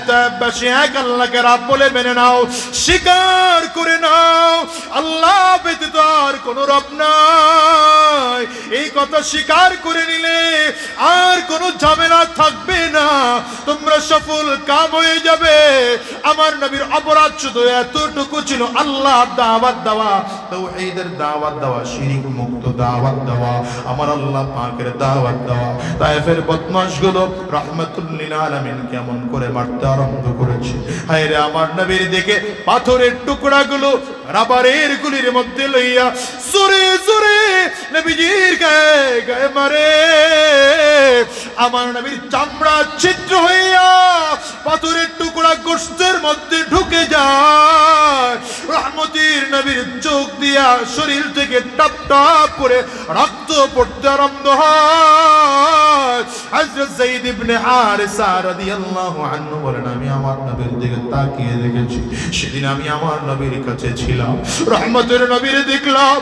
তাইফবাসী এক আল্লাহকে রব বলে মেনে নাও, স্বীকার করে নাও আল্লাহ ব্যতীত আর কোনো রব নাই। এই কথা স্বীকার করে নিলে আর কোনো ঝামেলা থাকবে না, তোমরা সফল কাম হয়ে যাবে। আমার নবীর অপরাধ শুধু এতটুকু ছিল, আল্লাহর দাওয়াত দেওয়া, তাওহীদের দাওয়াত দেওয়া, শিরক মুক্ত দাওয়াত দেওয়া, আমার আল্লাহ পাকের দাওয়াত দেওয়া। তায়েফের বদমাশগুলো রাহমাতুল লিল আলামিন কেমন করে মারতে আরম্ভ করেছে। হায় রে আমার নবীর দিকে পাথরের টুকরাগুলো রাবারের গুলির মধ্যে লইয়া জোরে জোরে নবীজির গায়ে গায়ে মারে। আমার নবীর চামড়া ছিদ্র হইয়া পাথরের টুকরা গোশতের মধ্যে ঢুকে যায়। রহমতের নবীর চোখ দিয়া শরীর থেকে টপ টপ করে রক্ত পড়তে আরম্ভ হয়। হযরত যায়েদ ইবনে হারিসা রাদিয়াল্লাহু আনহু বলেন, আমি আমার নবীর দিকে তাকিয়ে দেখেছি, সেদিন আমি আমার নবীর কাছে ছিলাম, রহমতের নবীর দেখলাম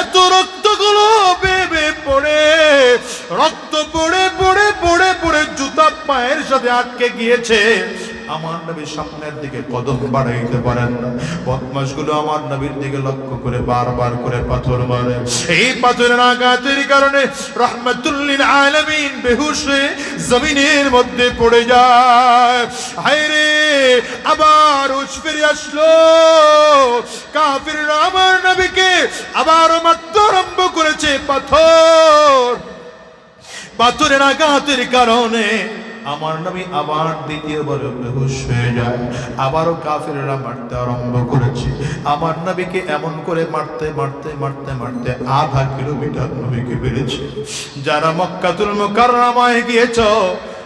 এত রক্তগুলো বেবে পড়ে, রক্ত পড়ে পড়ে পড়ে পড়ে জুতা পায়ের সাথে আটকে গিয়েছে। আমার নবীর সামনের দিকে কদম বাড়াইতে পারেন না। বদমাশগুলো আমার নবীর দিকে লক্ষ্য করে বারবার করে পাথর মারে। এই পাথরের আঘাতের কারণে রাহমাতুল লিল আলামিন বেহুশ হয়ে জমিনের মধ্যে পড়ে যায়। হায় রে, আবার হুঁশ ফিরে আসলো। কাফিররা আমার নবীকে আবার মারতে আরম্ভ করেছে। পাথরের আঘাতের কারণে আমার নবী আবার দ্বিতীয়বার বেহুশ হয়ে যায়। আবারও কাফিররা মারতে আরম্ভ করেছে। আমার নবীকে এমন করে মারতে মারতে মারতে মারতে আধা কিলোমিটার নবীকে বেড়েছে। যারা মক্কাতুল মুকাররমায় গিয়েছ,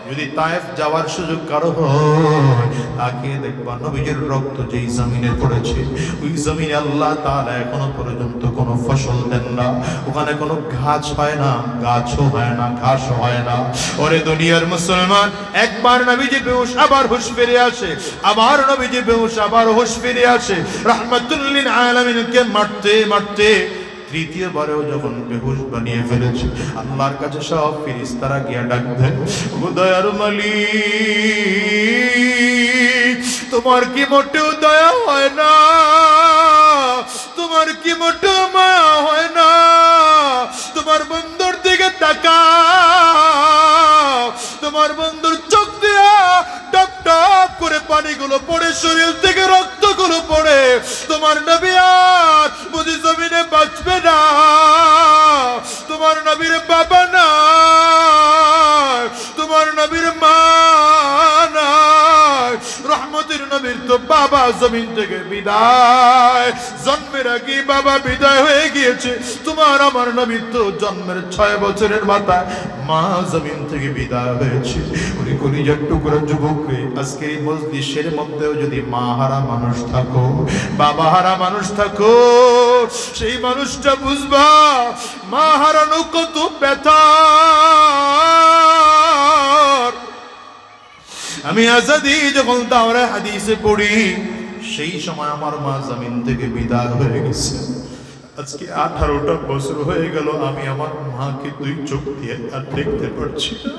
যদি তায়েফ যাওয়ার সুযোগ কারো হয়, তাকে দেখবা নবীজির রক্ত যেই জমিনে পড়েছে, ওই জমিনে আল্লাহ তাআলা এখনো পর্যন্ত কোনো ফসল দেন না। ওখানে কোনো গাছ হয় না, গাছও হয় না, ঘাসও হয় না। ওরে দুনিয়ার মুসলমান, একবার নবীজি বেহুশ আবার হুঁশ ফিরে আসে, আবার নবীজি বেহুশ আবার হুঁশ ফিরে আসে। রাহমাতুল লিল আলামিনকে মারতে মারতে তৃতীয়বারেও যখন বেহুশ বানিয়ে ফেলেছে, আল্লাহর কাছে সব ফেরেশতারা গিয়া ডাক দেয়, ও দয়ার মালিক, তোমার কি মোটেও দয়া হয় না? তোমার কি মোটেও মায়া হয় না? তোমার বন্ধুর দিকে তাকাও, তোমার বন্ধুর চোখ দিয়া টপ টপ করে পানিগুলো পড়ে, শরীর থেকে রক্তগুলো পড়ে। তোমার নবী আর বুঝি জমিনে বাঁচবে না? তোমার নবীর বাবা না, তোমার নবীর মা না, রহমতের নবীর তো বাবা জমিন থেকে বিদায়, জন্মের আগে বাবা বিদায় হয়ে গিয়েছে। তোমার আমার নবীর তো জন্মের 6 বছরের মাথায় মা জমিন থেকে বিদায় হয়েছে। ওরে কলিজার টুকরা যুবক রে, আজকে এই মজলিসের মধ্যেও যদি মা হারা মানুষ থাকো, বাবা হারা মানুষ থাকো, সেই মানুষটা বুঝবা মা হারানো কত ব্যথা। আমি আজাদি যখন দাওরা হাদিসে পড়ি, সেই সময় আমার মা জমিন থেকে বিদায় হয়ে গেছে। আজকে 18টা বছর হয়ে গেল, আমি আমার মাকে 2 চোখ দিয়ে আর দেখতে পারছি না।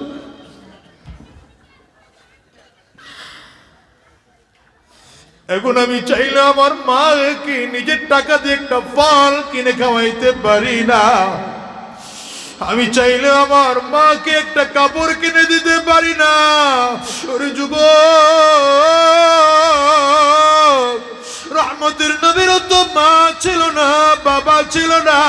এখন আমি চাইলে আমার মাকে নিজের টাকা দিয়ে একটা ফল কিনে খাওয়াইতে পারি না। আমি চাইলে আমার মাকে একটা কাপড় কিনে দিতে পারি না। ওরে যুবক, রহমতের নবীর তো মা ছিল না, বাবা ছিল না।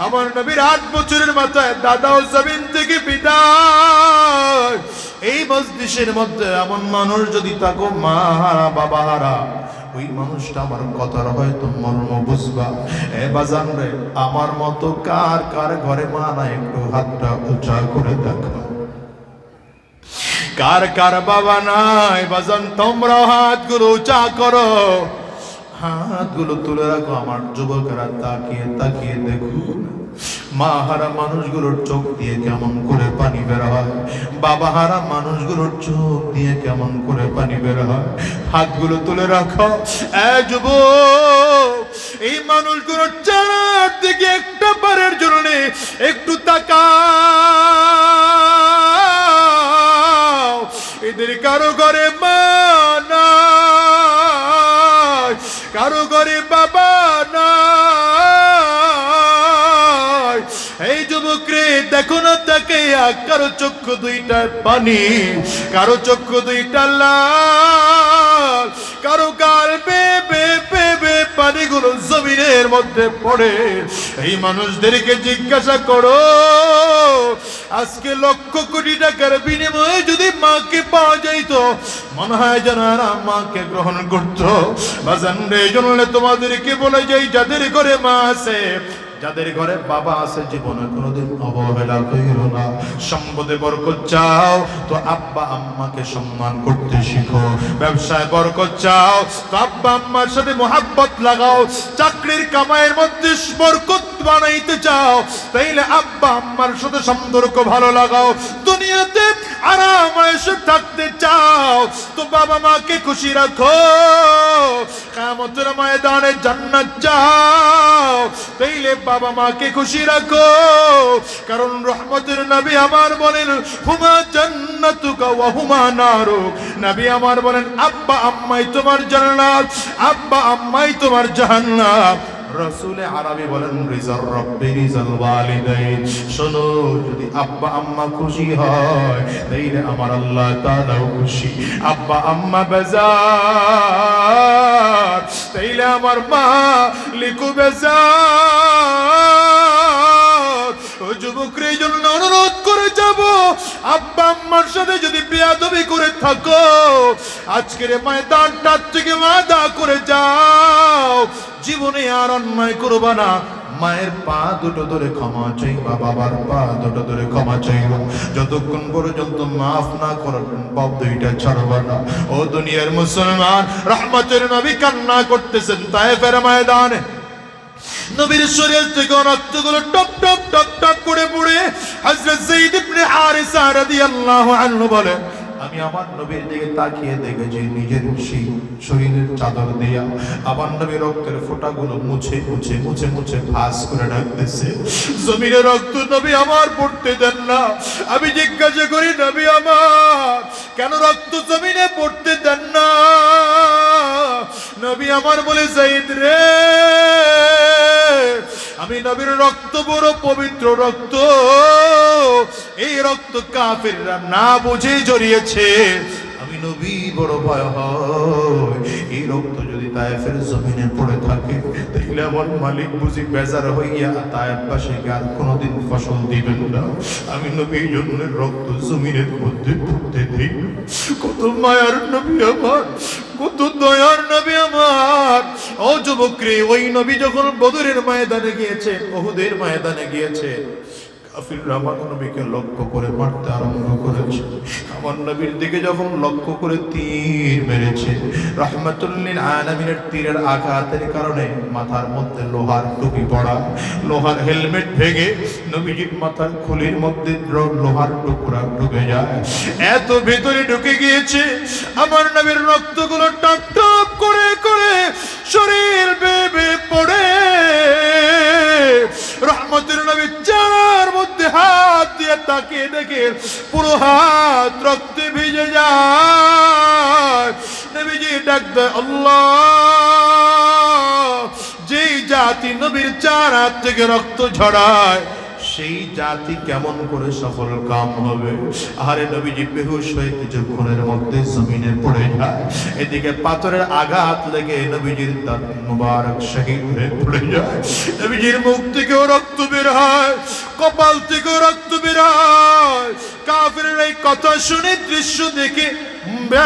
আমার নবীর 8 বছরের মাথায় দাদাও জমিন থেকে বিদায়। এই মজলিসের মধ্যে এমন মানুষ যদি থাকো মা হারা, বাবা হারা, ওই মানুষটা আমার কথার হয়তো মর্ম বুঝবা। এ বাজান রে, আমার মতো কার কার ঘরে মা নাই? একটু হাতটা উঁচা করে দেখো। কার কার বাবা নাই? বাজান তোমরা হাতগুলো উঁচা করো, হাতগুলো তুলে রাখো। আমার যুবকেরা তাকিয়ে তাকিয়ে দেখুন, মা হারা মানুষগুলোর চোখ দিয়ে কেমন করে পানি বের হয়, বাবা হারা মানুষগুলোর চোখ দিয়ে কেমন করে পানি বের হয়। হাতগুলো তুলে রাখো। যুবক, এই মানুষগুলোর চারদিকে একটা বারের জন্য একটু তাকাও। এদের কারো ঘরে মা নাই, কারো ঘরে বাবা নাই। এই যুবক রে দেখো না তাকে, কারো চক্ষু দুইটা পানি, কারো চক্ষু দুইটা লাল, কারো গাল বেবে বেবে পানিগুলো জমিনের মধ্যে পড়ে। এই মানুষদেরকে জিজ্ঞাসা করো, আজকে লক্ষ কোটি টাকার বিনিময়ে যদি মাকে পাওয়া যাইত, মনে হয় যেন এরা মাকে গ্রহণ করতো। বাজান রে, এই জন্য তোমাদেরকে বলে যাই, যাদের ঘরে মা আছে, যাদের ঘরে বাবা আছে, জীবনে কোনোদিন অবহেলা করিও না। সম্পদে বরকত চাও তো আব্বা আম্মাকে সম্মান করতে শিখো। ব্যবসায় বরকত চাও তো আব্বা আম্মার সাথে মোহাব্বত লাগাও। চাকরির কামাইয়ের মধ্যে বরকত বানাইতে চাও তাইলে আব্বা আম্মার সাথে সম্পর্ক ভালো লাগাও। দুনিয়াতে আরাম আয়েশে থাকতে চাও তো বাবা মাকে খুশি রাখো। কিয়ামতের ময়দানে জান্নাত চাও তাইলে বাবা মাকে খুশি রাখো। কারণ রহমতের নবী আমার বলেন, হুমা জান্নাতুকা ওয়া হুমা নারুক। নবী আমার বলেন, আব্বা আম্মাই তোমার জান্নাত, আব্বা আম্মাই তোমার জাহান্নাম। রাসূল আরবি বলেন, রিজার রব্বি রিজাল ওয়ালিদাইন। শোনো, যদি আব্বা আম্মা খুশি হয় তাইলে আমার আল্লাহ তাআলাও খুশি। আব্বা আম্মা বেজার তাইলে আমার মালিকও বেজার। ও যুবকরা, এই জন্য অনুরোধ করে যাব, আব্বা আম্মার সাথে যদি বেয়াদবি করে থাকো, আজকের ময়দানটার থেকে ওয়াদা করে যাও, জীবনে আর অন্যায় করবা না। মায়ের পা দুটো ধরে ক্ষমা চাইবা, বাবার পা দুটো ধরে ক্ষমা চাইবা। যতক্ষণ পর্যন্ত মাফ না করবেন বাপ দুইটা ছাড়বা না। ও দুনিয়ার মুসলমান, রহমতের নবী কান্না করতেছেন তায়েফের ময়দানে। নবীর শরীর থেকে রক্তগুলো টপ টপ টপ টপ করে পড়ে। হযরত যায়েদ ইবনে হারিসা রাদিয়াল্লাহু আনহু বলেন, আমি আমার নবীর দিকে তাকিয়ে দেখেছি নিজের সেই শরীরের চাদর দিয়া আমার নবীর রক্তের ফোঁটাগুলো মুছে মুছে মুছে মুছে ভাঁজ করে রাখতেছে। জমিনে রক্ত নবী আমার পড়তে দেন না। আমি জিজ্ঞাসা করি, নবী আমার কেন রক্ত জমিনে পড়তে দেন না? নবী আমার বলে, যায়েদ রে, আমি নবীর রক্ত বড় পবিত্র রক্ত। এই রক্ত কাফিররা না বুঝে জড়িয়েছে। আমি নবী বড় ভয় হয়, এই রক্ত যদি তায়েফের জমিনে পড়ে থাকে তাহলে আমার মালিক বুঝি বেজার হইয়া তায়েফবাসীকে আর কোনোদিন ফসল দিবেন না। আমি নবী জন্য রক্ত জমিনের মধ্যে পড়তে দিই। কত মায়ার নবী আমার, কত দয়ার নবী আমার। ও যুবক রে, ওই নবী যখন বদরের ময়দানে গিয়েছে, উহুদের ময়দানে গিয়েছে, কাফিররা আমার নবীকে লক্ষ্য করে মারতে আরম্ভ করেছে। আমার নবীর দিকে যখন লক্ষ্য করে তীর মেরেছে, রাহমাতুল লিল আলামিনের তীরের আঘাতের কারণে মাথার মধ্যে লোহার টুপি পড়া, লোহার হেলমেট ভেঙে নবীজির মাথার খুলির মধ্যে লোহার টুকরা ঢুকে যায়। এত ভেতরে ঢুকে গিয়েছে, আমার নবীর রক্তগুলো টপ টপ করে করে শরীর বেবে পড়ে। রহমতের নবী চার মধ্যে হাত দিয়ে তাকিয়ে দেখে পুরো হাত রক্তে ভিজে যায়। নবীজি ডাক দেয়, আল্লাহ। যেই জাতি নবীর চার হাত থেকে রক্ত ঝরায় সেই জাতি কেমন করে সফল কাম হবে? আরে নবীজি বেহুশ হয়ে কিছুক্ষণের মধ্যে জমিনে পড়ে যায়। এদিকে পাথরের আঘাত লেগে নবীজির দাঁত মুবারক শহীদ হয়ে পড়ে যায়। নবীজির মুখ থেকেও রক্ত বের হয়, কপাল থেকেও রক্ত বের হয়। কাফিরের এই কথা শুনে, দৃশ্য দেখে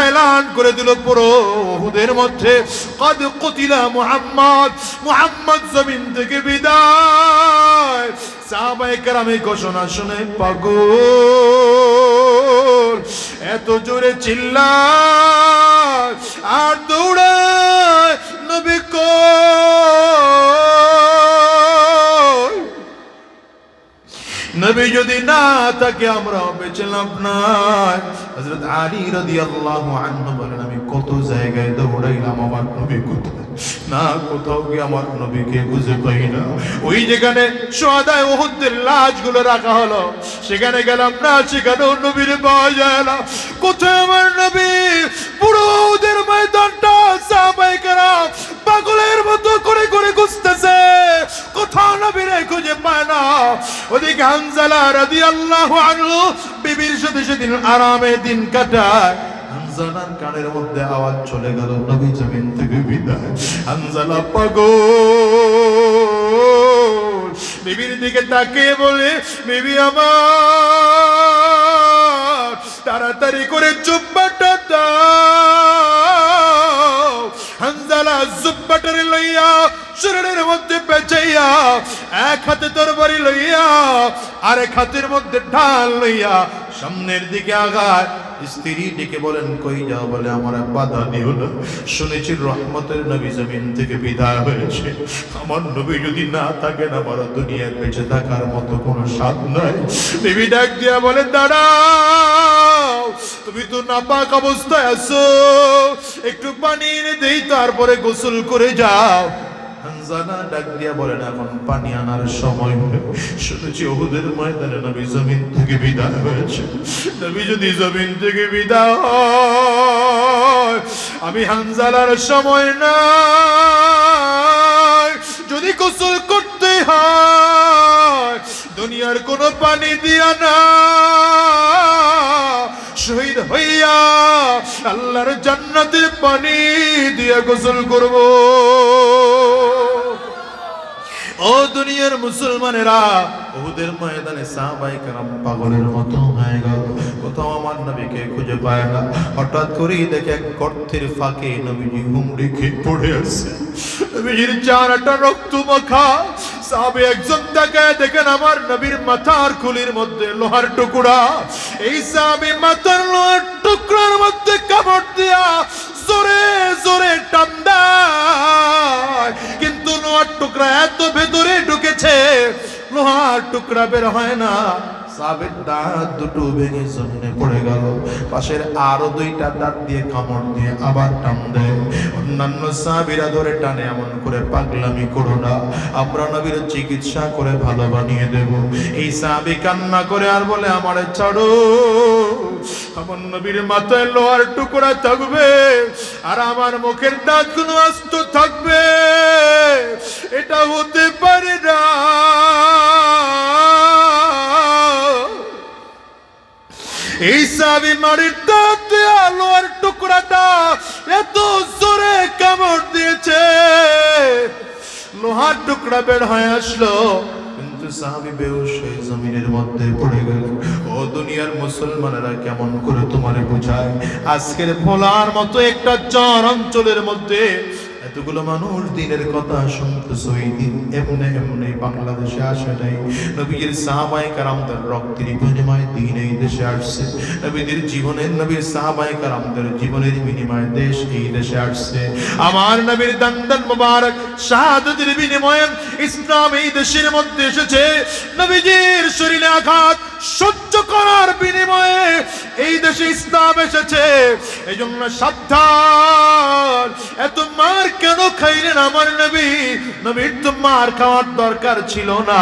এলান করে দিল পুরো উহুদের মধ্যে, কদ কুতিলা মুহাম্মদ, মুহাম্মদ জমিন থেকে বিদায়। সাহাবায়ে কেরামে ঘোষণা শুনে পাগল, এত জোরে চিল্লায় আর দৌড়ায়, নবী কই? নবী যদি না থাকে আমরা বেঁচে লাভ নাই। হযরত আলী রাদিয়াল্লাহু আনহু বলেন, আমি কত জায়গায় দৌড়াইলাম, আমার নবী কোথায়? না কোথাও গিয়ে আমার নবীকে খুঁজে পাই না। ওই যেখানে শুহাদায়ে উহুদের লাশগুলো রাখা হলো সেখানে গেলাম না, সেখানেও নবীর পাওয়া যায় না। কোথায় আমার নবী? পুরো ওদের ময়দানটা সাহাবায়ে কেরাম পাগলের মতো করে করে খুঁজতেছে, কোথাও নবীরে খুঁজে পায় না। ওদিকে হানজালা রাদিয়াল্লাহু আনহু বিবির সাথে সেদিন আরামে দিন কাটায়। হানজালার কানের মধ্যে আওয়াজ চলে গেল, নবী জমিন থেকে বিদায়। হানজালা পাগল বিবির দিকে তাকিয়ে বলে, বিবি আমার তাড়াতাড়ি করে জুব্বাটা দাও। হানজালা জুব্বাটারে লইয়া শরীরের মধ্যে পেঁচাইয়া এক হাতে তরবারি লইয়া আরেক হাতের মধ্যে ঢাল লইয়া সামনের দিকে আগায়। স্ত্রী ডেকে বলেন, কই যাও? বলে, আমার বাধা দিও না, শুনেছি রহমতের নবী জমিন থেকে বিদায় হয়েছে। আমার নবী যদি না থাকেন আমার দুনিয়ার বেঁচে থাকার মতো কোনো স্বাদ নাই। বিবি ডাক দিয়া বলে, দাঁড়াও, তুমি তো নাপাক অবস্থায় আছো, একটু পানি এনে দেই, তারপরে গোসল করে যাও। হানজালা ডাক দিয়া বলেন, এখন পানি আনার সময় হলো, শুনেছি উহুদের ময়দানে নবী জমিন থেকে বিদায় হয়েছে। নবী যদি জমিন থেকে বিদায় হয়, আমি হানজালার সময় না, যদি গোসল করতে হয় দুনিয়ার কোনো পানি দিয়া না, শহীদ হইয়া আল্লাহর জান্নাতের পানি দিয়া গোসল করব। ও দুনিয়ার মুসলমানেরা, উহুদের ময়দানে সাহাবায়ে কেরাম পাগলের মতো হয়ে গেল, কোথাও আমার নবীকে খুঁজে পায় না। হঠাৎ করেই দেখে এক গর্তের ফাঁকে নবীজি হুমড়ি খেয়ে পড়ে আছে। নবীজির চেহারাটা রক্ত মাখা। সাহাবে একজন তাকায় দেখেন আমার নবীর মাথার খুলির মধ্যে লোহার টুকরা। এই সাহাবে মাথার লোহার টুকরার মধ্যে কামড় দিয়া জোরে জোরে টান দেয়, কিন্তু লোহার টুকরা এত ভেতরে ঢুকেছে লোহার টুকরা বের হয় না। সাহাবের দাঁত দুটো ভেঙে জমিনে পড়ে গেল। পাশের আরো দুইটা দাঁত দিয়ে কামড় দিয়ে আবার টান দেয়। অন্যান্য সাহাবীরা ধরে টানে, এমন করে পাগলামি করো না, আমরা নবীর চিকিৎসা করে ভালো বানিয়ে দেব। এই সাহাবী কান্না করে আর বলে, আমারে ছাড়ো, আমার নবীর মাথায় লোহার টুকরা থাকবে আর আমার মুখের দাঁতগুলো আস্ত থাকবে, এটা হতে পারে না। এই সাহাবী মাটির দাঁতে লোহার টুকরাটা এত জোরে কামড় দিয়েছে, লোহার টুকরা বের হয়ে আসলো, কিন্তু সাহাবী বেহুশ হয়ে জমিনের মধ্যে পড়ে গেল। ও দুনিয়ার মুসলমানেরা, কেমন করে তোমারে বোঝায়? আজকের ভোলার মতো একটা চর অঞ্চলের মধ্যে এতগুলো মানুষ দিনের কথা শুনতেছে। এই দিন এমনি এমনি বাংলাদেশে আসে নাই। নবীর সাহাবায়ে কেরামদের রক্তের বিনিময়ে দিন এই দেশে আসছে। নবীদের জীবনের, নবীর সাহাবায়ে কেরামদের জীবনের বিনিময়ে দেশ এই দেশে আসছে। আমার নবীর দান্দান মুবারক শাহাদাতের বিনিময়ে ইসলাম এই দেশের মধ্যে এসেছে। নবীজির শরীরে আঘাত সহ্য করার বিনিময়ে এই দেশে ইসলাম এসেছে। এই জন্য সাবধান, এত মার কেন খাইলেন আমার নবী? নবীর তো মার খাওয়ার দরকার ছিল না।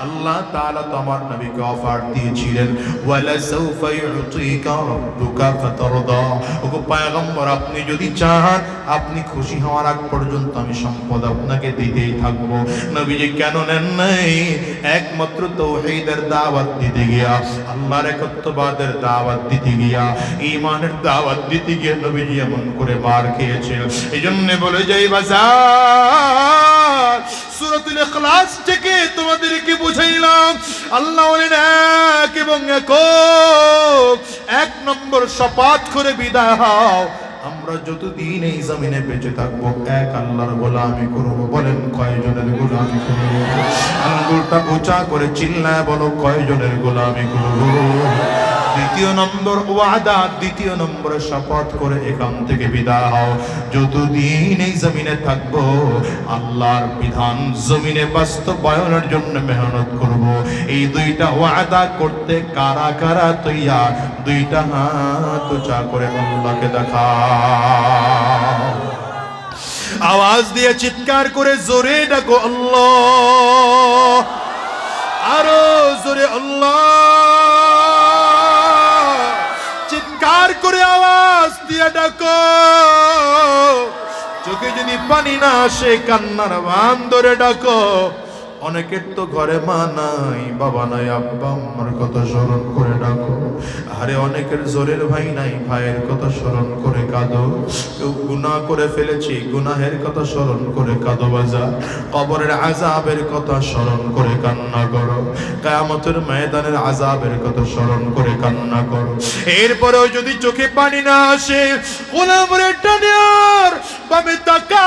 আল্লাহ তাআলা তো আমার নবীকে অফার দিয়েছিলেন, ওয়ালা সাউফা ইউতিকা রাব্বুকা ফাতারদা। ওগো পয়গম্বর, আপনি যদি চান, আপনি খুশি হওয়ার আগ পর্যন্ত আমি সম্পদ আপনাকে দিতেই থাকবো। নবীজি কেন নেন নাই? একমাত্র তাওহীদের দাওয়াত দিতে গিয়া, আল্লাহর একত্ববাদের দাওয়াত দিতে গিয়া, ঈমানের দাওয়াত দিতে গিয়া নবীজি এমন করে মার খেয়েছিল। এইজন্য বলে যাই বাজার, সূরাতুল ইখলাস থেকে তোমাদেরকে বুঝাইলাম, আল্লাহ বলেন এক এবং একক, এক নম্বর শপথ করে বিদায় হও। আমরা যতদিন এই জমিনে বেঁচে থাকবো এক আল্লাহর গোলামি করব। বলেন কয়জনের গোলামি করব? আঙ্গুলটা উঁচা করে চিল্লায় বলো, কয়জনের গোলামি করব? দ্বিতীয় নম্বর ওয়াদা, দ্বিতীয় নম্বরে শপথ করে এখান থেকে বিদায় হও। যতদিন এই জমিনে থাকবো আল্লাহর বিধান জমিনে বাস্তবায়নের জন্য মেহনত করব। এই দুইটা ওয়াদা করতে কারা কারা তৈয়ার? দুইটা হাত উঁচা করে আল্লাহকে দেখা। আওয়াজ দিয়ে চিৎকার করে জোরে ডাকো আল্লাহ, আরো জোরে আল্লাহ, চিৎকার করে আওয়াজ দিয়ে ডাকো। চোখে যদি পানি না আসে কান্নার বান ধরে ডাকো। অনেকের তো ঘরে মা নাই, বাবা নাই, আব্বা আম্মার কথা স্মরণ করে ডাকো। আরে অনেকের জোরের ভাই নাই, ভাইয়ের কথা স্মরণ করে কাঁদো। কেউ গুনাহ করে ফেলেছি, গুনাহের কথা স্মরণ করে কাঁদো বাজার। কবরের আযাবের কথা স্মরণ করে কান্না করো। কিয়ামতের ময়দানের আযাবের কথা স্মরণ করে কান্না করো। এরপরেও যদি চোখে পানি না আসে, গোলামরে টানিয়ার বামে তাকাও,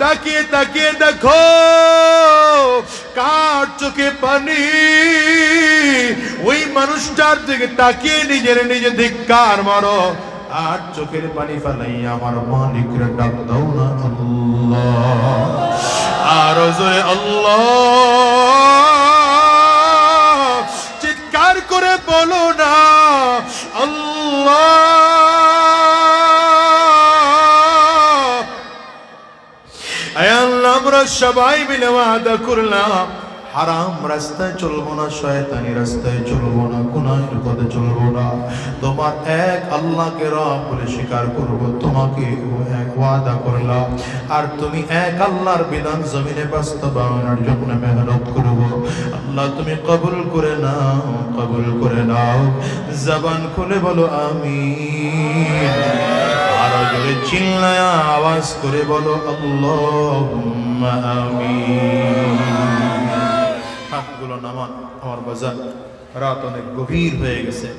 তাকিয়ে তাকিয়ে দেখো কার চোখে পানি। ওই মানুষটার দিকে তাকিয়ে নিজের নিজে ধিক্কার মারো। আর চোখের পানি ফেলাই আমার মালিকরে ডাক দাও না আল্লাহ, আর জোরে আল্লাহ, চিৎকার করে বলো না আল্লাহ। আমরা সবাই মিলে ওয়াদা করলাম হারাম রাস্তায় চলবো না, শয়তানি রাস্তায় চলবো না, গুনাহের পথে চলবো না। তোমার এক আল্লাহকে রব বলে স্বীকার করবো, তোমাকে এক ওয়াদা করলাম। আর তুমি এক আল্লাহর বিধান জমিনে বাস্তবায়নের জন্য মেহনত করবো। আল্লাহ তুমি কবুল করে নাও, কবুল করে নাও। জবান খুলে বলো আমিন। আরো জোরে চিল্লায়া আওয়াজ করে বলো আল্লাহুম্মা আমিন। হাতগুলো নামান আমার বাজার, রাত অনেক গভীর হয়ে গেছে।